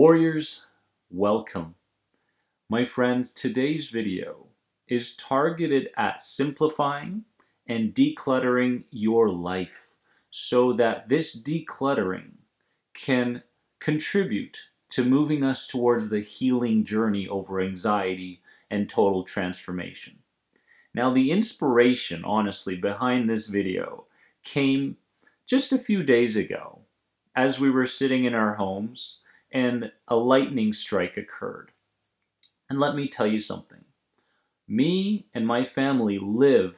Warriors, welcome. My friends, today's video is targeted at simplifying and decluttering your life so that this decluttering can contribute to moving us towards the healing journey over anxiety and total transformation. Now, the inspiration, honestly, behind this video came just a few days ago as we were sitting in our homes and a lightning strike occurred. And let me tell you something. Me and my family live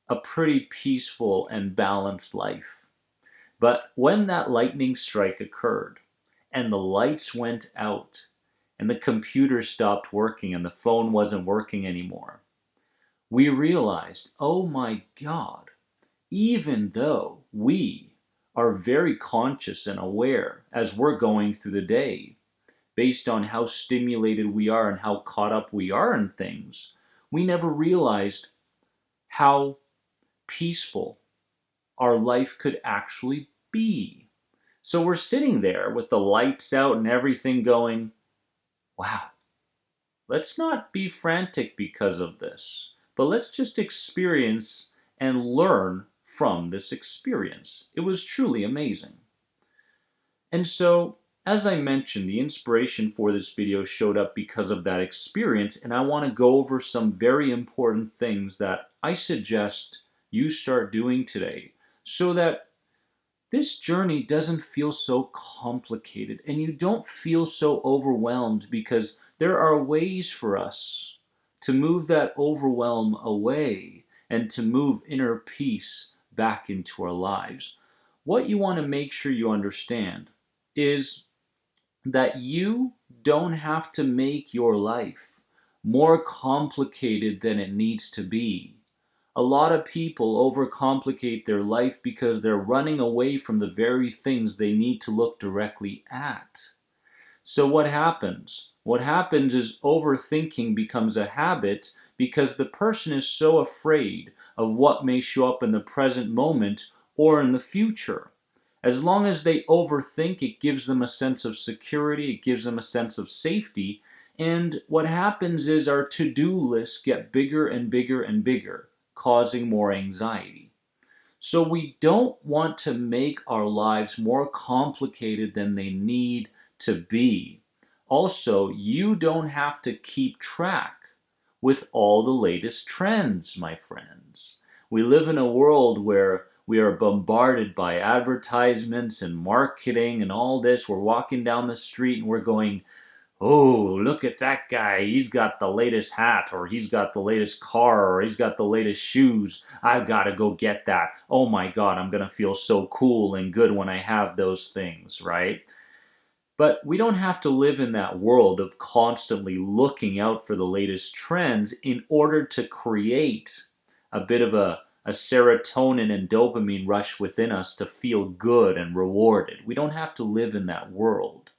a pretty peaceful and balanced life. But when that lightning strike occurred and the lights went out and the computer stopped working and the phone wasn't working anymore, we realized, oh my God, even though we are very conscious and aware as we're going through the day, based on how stimulated we are and how caught up we are in things, we never realized how peaceful our life could actually be. So we're sitting there with the lights out and everything going, wow, let's not be frantic because of this, but let's just experience and learn from this experience. It was truly amazing. And so, as I mentioned, the inspiration for this video showed up because of that experience, and I want to go over some very important things that I suggest you start doing today so that this journey doesn't feel so complicated and you don't feel so overwhelmed, because there are ways for us to move that overwhelm away and to move inner peace back into our lives. What you want to make sure you understand is that you don't have to make your life more complicated than it needs to be. A lot of people overcomplicate their life because they're running away from the very things they need to look directly at. So what happens? What happens is overthinking becomes a habit because the person is so afraid of what may show up in the present moment or in the future. As long as they overthink, it gives them a sense of security, it gives them a sense of safety, and what happens is our to-do lists get bigger and bigger and bigger, causing more anxiety. So we don't want to make our lives more complicated than they need to be. Also, you don't have to keep track with all the latest trends, my friends. We live in a world where we are bombarded by advertisements and marketing and all this. We're walking down the street and we're going, oh, look at that guy. He's got the latest hat, or he's got the latest car, or he's got the latest shoes. I've got to go get that. Oh my God, I'm going to feel so cool and good when I have those things, right? But we don't have to live in that world of constantly looking out for the latest trends in order to create a bit of a serotonin and dopamine rush within us to feel good and rewarded. We don't have to live in that world.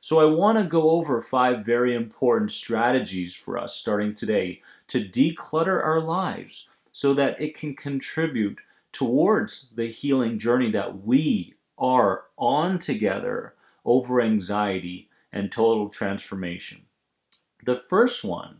So I want to go over 5 very important strategies for us starting today to declutter our lives so that it can contribute towards the healing journey that we are on together over anxiety and total transformation. The first one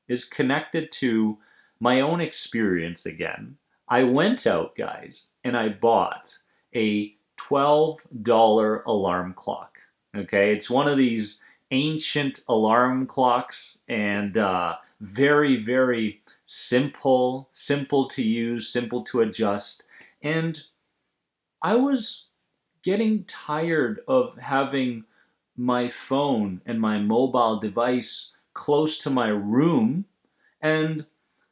is connected to my own experience again. I went out, guys, and I bought a $12 alarm clock. Okay, it's one of these ancient alarm clocks, and very, very simple to use, simple to adjust. And I was getting tired of having my phone and my mobile device close to my room, and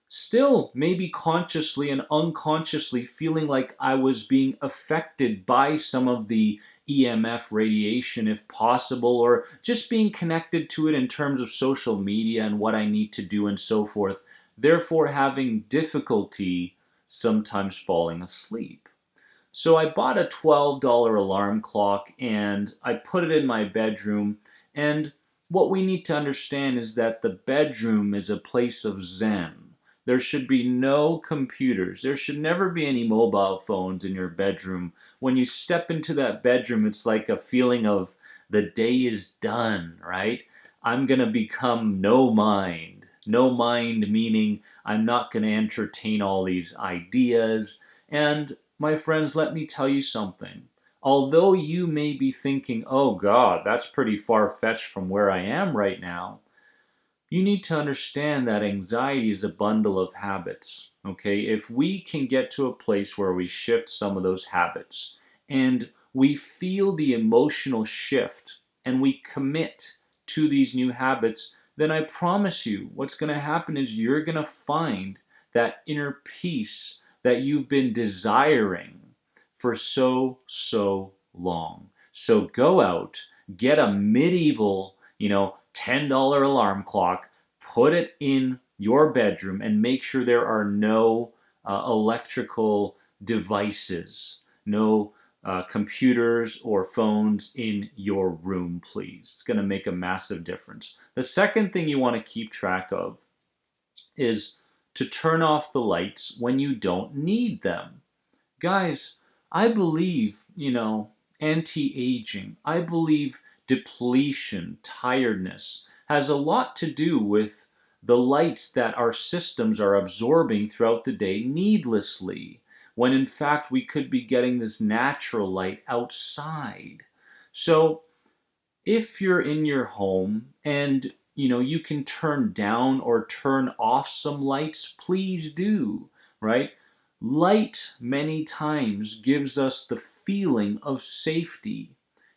still maybe consciously and unconsciously feeling like I was being affected by some of the EMF radiation if possible, or just being connected to it in terms of social media and what I need to do and so forth, therefore having difficulty sometimes falling asleep. So I bought a $12 alarm clock and I put it in my bedroom. And what we need to understand is that the bedroom is a place of zen. There should be no computers. There should never be any mobile phones in your bedroom. When you step into that bedroom, it's like a feeling of the day is done, right? I'm going to become no mind. No mind meaning I'm not going to entertain all these ideas. And my friends, let me tell you something. Although you may be thinking, oh God, that's pretty far-fetched from where I am right now, you need to understand that anxiety is a bundle of habits. Okay, if we can get to a place where we shift some of those habits and we feel the emotional shift and we commit to these new habits, then I promise you what's going to happen is you're going to find that inner peace that you've been desiring for so long. So go out, get a medieval, $10 alarm clock, put it in your bedroom, and make sure there are no electrical devices, no computers or phones in your room, please. It's going to make a massive difference. The second thing you want to keep track of is to turn off the lights when you don't need them. Guys, I believe, anti-aging. I believe depletion, tiredness has a lot to do with the lights that our systems are absorbing throughout the day needlessly, when in fact we could be getting this natural light outside. So if you're in your home and you can turn down or turn off some lights, please do, right? Light many times gives us the feeling of safety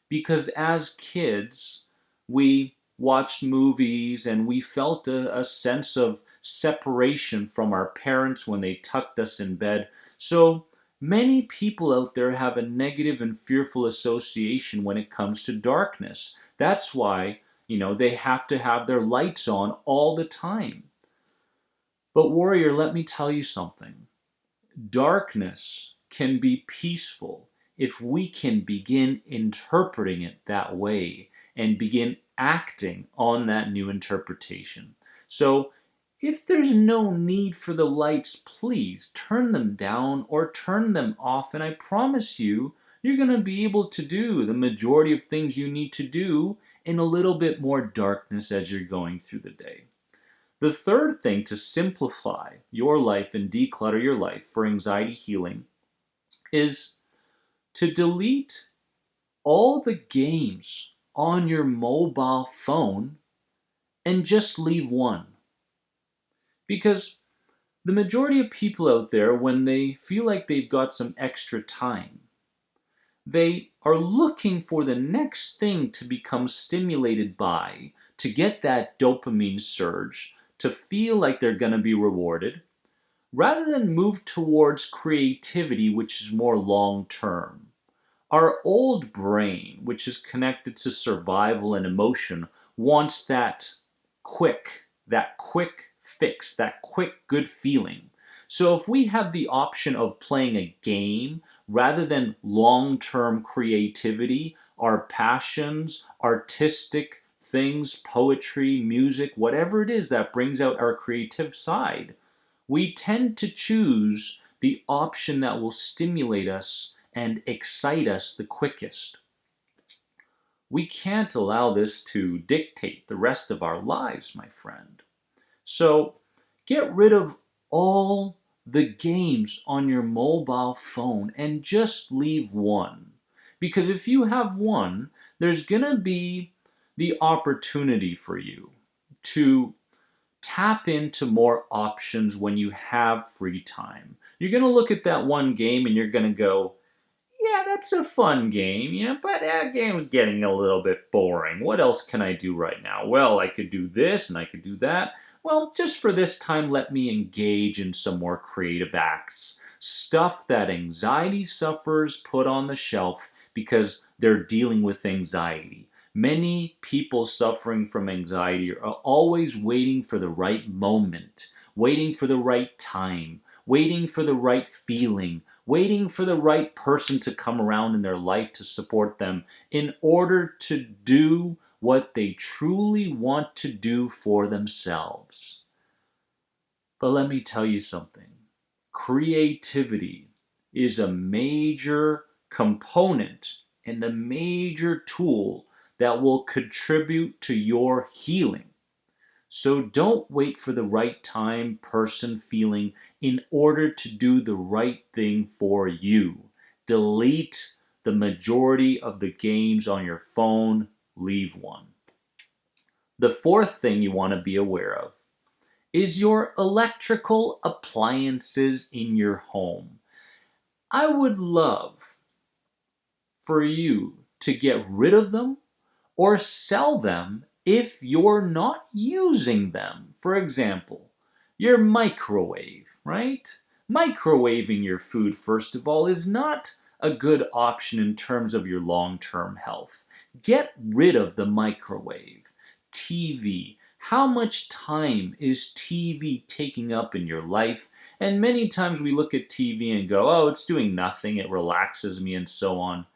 because as kids we watched movies and we felt a sense of separation from our parents when they tucked us in bed. So many people out there have a negative and fearful association when it comes to darkness. That's why, they have to have their lights on all the time. But warrior, let me tell you something. Darkness can be peaceful if we can begin interpreting it that way and begin acting on that new interpretation. So if there's no need for the lights, please turn them down or turn them off, and I promise you, you're going to be able to do the majority of things you need to do in a little bit more darkness as you're going through the day. The third thing to simplify your life and declutter your life for anxiety healing is to delete all the games on your mobile phone and just leave one. Because the majority of people out there, when they feel like they've got some extra time, they are looking for the next thing to become stimulated by, to get that dopamine surge, to feel like they're going to be rewarded, rather than move towards creativity, which is more long term. Our old brain, which is connected to survival and emotion, wants that quick fix, that quick good feeling. So if we have the option of playing a game rather than long-term creativity, our passions, artistic things, poetry, music, whatever it is that brings out our creative side, we tend to choose the option that will stimulate us and excite us the quickest. We can't allow this to dictate the rest of our lives, my friend. So get rid of all the games on your mobile phone and just leave one. Because if you have one, there's going to be the opportunity for you to tap into more options when you have free time. You're going to look at that one game and you're going to go, yeah, that's a fun game, but that game's getting a little bit boring. What else can I do right now? Well, I could do this and I could do that. Well, just for this time, let me engage in some more creative acts. Stuff that anxiety sufferers put on the shelf because they're dealing with anxiety. Many people suffering from anxiety are always waiting for the right moment, waiting for the right time, waiting for the right feeling, waiting for the right person to come around in their life to support them in order to do what they truly want to do for themselves. But let me tell you something. Creativity is a major component and a major tool that will contribute to your healing. So don't wait for the right time, person, feeling in order to do the right thing for you. Delete the majority of the games on your phone. Leave one. The fourth thing you want to be aware of is your electrical appliances in your home. I would love for you to get rid of them or sell them if you're not using them. For example, your microwave, right? Microwaving your food, first of all, is not a good option in terms of your long-term health. Get rid of the microwave. TV. How much time is TV taking up in your life? And many times we look at TV and go, oh, it's doing nothing, it relaxes me, and so on.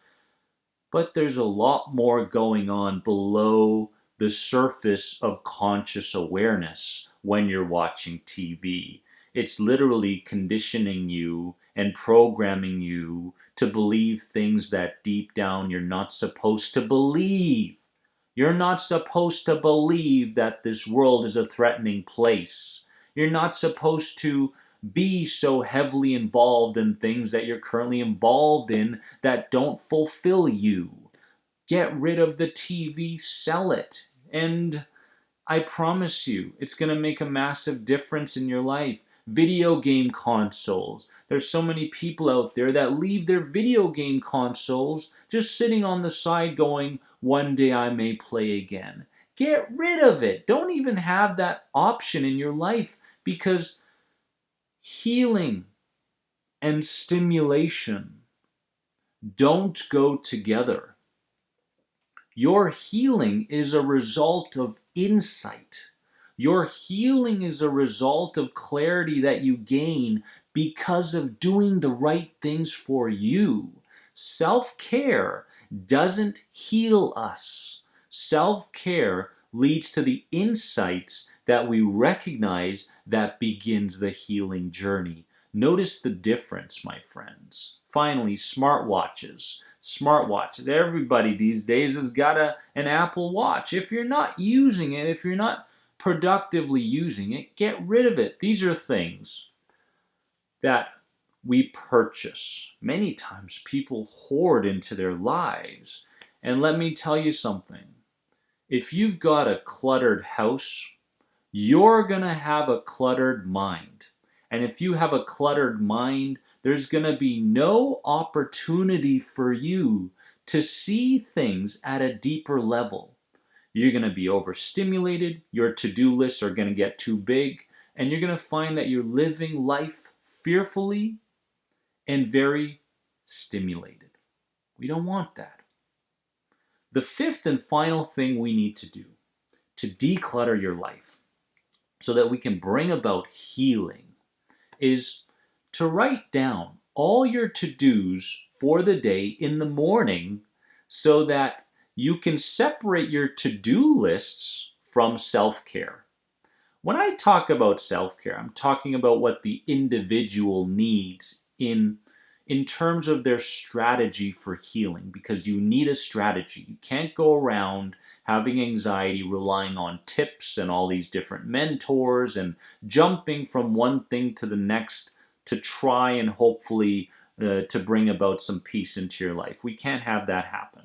But there's a lot more going on below the surface of conscious awareness when you're watching TV. It's literally conditioning you and programming you to believe things that deep down you're not supposed to believe. You're not supposed to believe that this world is a threatening place. You're not supposed to be so heavily involved in things that you're currently involved in that don't fulfill you. Get rid of the TV, sell it, and I promise you, it's going to make a massive difference in your life. Video game consoles. There's so many people out there that leave their video game consoles just sitting on the side going, one day I may play again. Get rid of it. Don't even have that option in your life, because healing and stimulation don't go together. Your healing is a result of insight. Your healing is a result of clarity that you gain because of doing the right things for you. Self-care doesn't heal us. Self-care leads to the insights that we recognize that begins the healing journey. Notice the difference, my friends. Finally, smartwatches. Smartwatches. Everybody these days has got an Apple Watch. If you're not using it, if you're not productively using it, get rid of it. These are things that we purchase. Many times people hoard into their lives. And let me tell you something. If you've got a cluttered house, you're going to have a cluttered mind. And if you have a cluttered mind, there's going to be no opportunity for you to see things at a deeper level. You're going to be overstimulated, your to-do lists are going to get too big, and you're going to find that you're living life fearfully and very stimulated. We don't want that. The fifth and final thing we need to do to declutter your life so that we can bring about healing is to write down all your to-dos for the day in the morning so that you can separate your to-do lists from self-care. When I talk about self-care, I'm talking about what the individual needs in terms of their strategy for healing, because you need a strategy. You can't go around having anxiety, relying on tips and all these different mentors and jumping from one thing to the next to try and hopefully to bring about some peace into your life. We can't have that happen.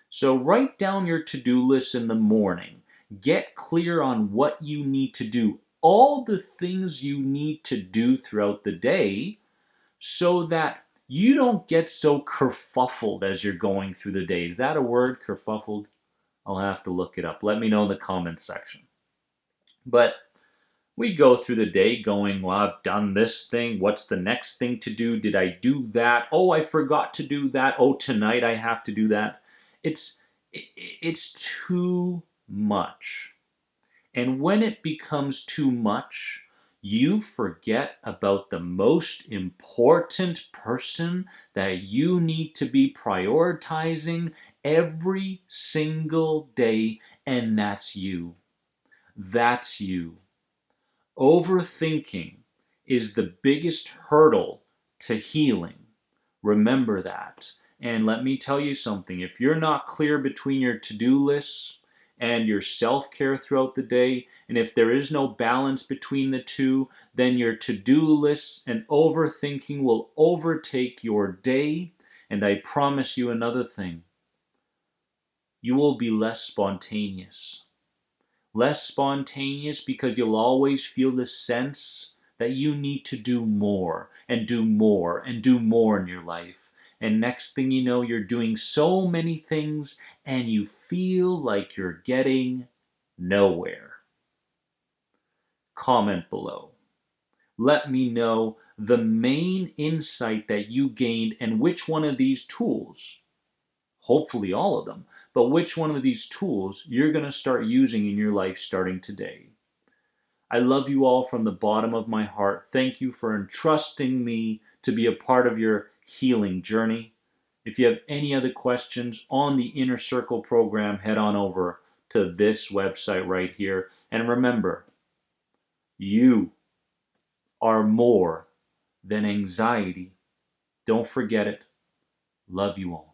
So write down your to-do list in the morning. Get clear on what you need to do, all the things you need to do throughout the day, so that you don't get so kerfuffled as you're going through the day. Is that a word, kerfuffled? I'll have to look it up. Let me know in the comments section. But we go through the day going, well, I've done this thing. What's the next thing to do? Did I do that? Oh, I forgot to do that. Oh, tonight I have to do that. It's too much. And when it becomes too much, you forget about the most important person that you need to be prioritizing every single day, and that's you. That's you. Overthinking is the biggest hurdle to healing. Remember that. And let me tell you something, if you're not clear between your to-do lists and your self-care throughout the day, and if there is no balance between the two, then your to-do lists and overthinking will overtake your day. And I promise you another thing, you will be less spontaneous. Less spontaneous because you'll always feel the sense that you need to do more and do more and do more in your life. And next thing you know, you're doing so many things and you feel like you're getting nowhere. Comment below. Let me know the main insight that you gained and which one of these tools, hopefully all of them, but which one of these tools you're going to start using in your life starting today. I love you all from the bottom of my heart. Thank you for entrusting me to be a part of your healing journey. If you have any other questions on the Inner Circle program, head on over to this website right here. And remember, you are more than anxiety. Don't forget it. Love you all.